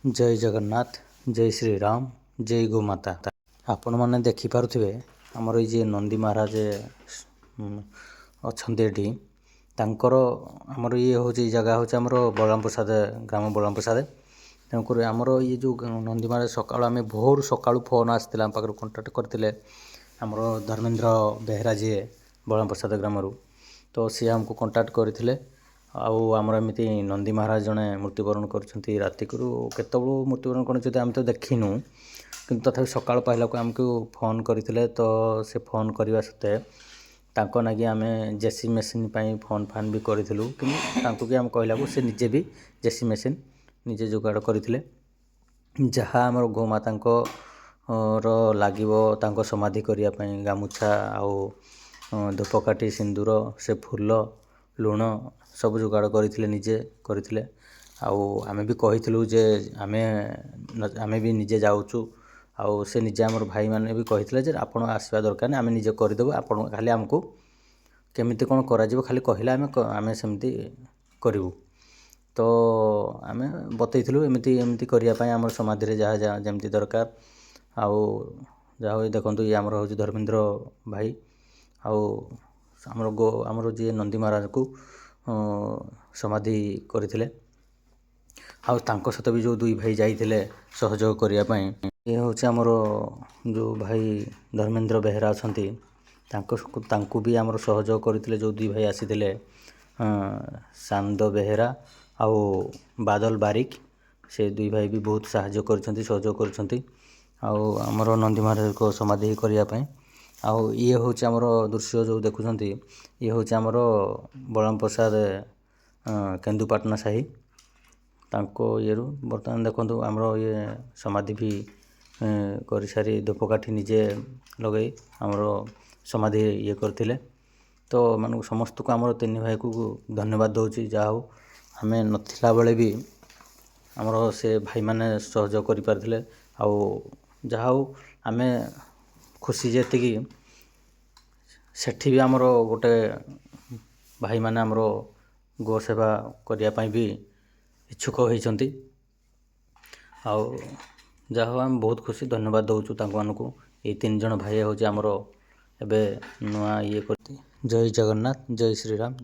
जय जगन्नाथ जय श्री राम जय गोमाता। आपण मैंने देखिपे आमर ये नंदी महाराज अच्छा तांकर आमर ये हूँ जगह हूँ आमर बलराम प्रसाद ग्राम बलराम प्रसाद। तेणुक आमर ये जो नंदी महाराज सका आम भोर सका फोन आसाला आम पाखे कंटाक्ट करते आमर धर्मेन्द्र बेहरा जी बलराम प्रसाद ग्राम तो सी आमको कंटाक्ट करते आमर एमती नंदी महाराज जड़े मृत्युवरण कर राति केत मृत्युवरण कर आम तो देखिनु कि तथा सका पाइला आमको फोन करते तो से फोन करने सत्ते तांको नागी आम जेसी मेसीन फोन फान भी करूँ कि आम कहला से निजे भी जेसी मेसीन निजे जोगाड़ करते जहाँ आम गोमाता लगे समाधि करने गामुछा आउ धूपकाठी सिंदूर से फूल लुण सब जोगाड़ करते निजे करते आमे भी कही जे आमे भी निजे जाऊँ आउ से निजे आमर भाई मैंने भी कही जे आप आसवा दरकार आम निजे करदेबू आप खाली आमको केमिति कौन कर खाली कहले आमे सेमती करूँ तो आमे बतईलु एमती एमती करने आम समाधि जहाँ जमती दरकार आउ जहाँ देखो ये आमर हूँ धर्मेन्द्र भाई आमर जी नंदी महाराज को समाधि करते सहित भी जो दुई भाई जाइए सहयोग करने ये हूँ आमर जो भाई धर्मेन्द्र बेहरा अच्छा भी आमर सहयोग करते जो दुई भाई आसी सांद बेहरा आउ बादल बारिक से दुई भाई भी बहुत साहाय्य कर सहयोग कर आमर नंदी महाराज को समाधि करने आउ ये हूँ आमर दृश्य जो देखुं ये हूँ आमर बलराम प्रसाद केन्दुपाटना साही तांको ये बर्तमान देखो आमर ये समाधि भी कर सारी धूपकाठी निजे लगे आमर समाधि ये करते तो मान समस्त को आमर तीन भाई को धन्यवाद दूसरी जहाँ आम नथिला बेले भी आमर से भाई माने सहयोग कर पारे जहाँ आम खुशी जी सेठी भी आमर गोटे भाई माने आमर गो सेवा करने भी इच्छुक होती जहाँ आम बहुत खुशी धन्यवाद दूचु मानू ये तीन जन भाई हूँ आमर एबे नुआ ये करते। जय जगन्नाथ जय श्री राम।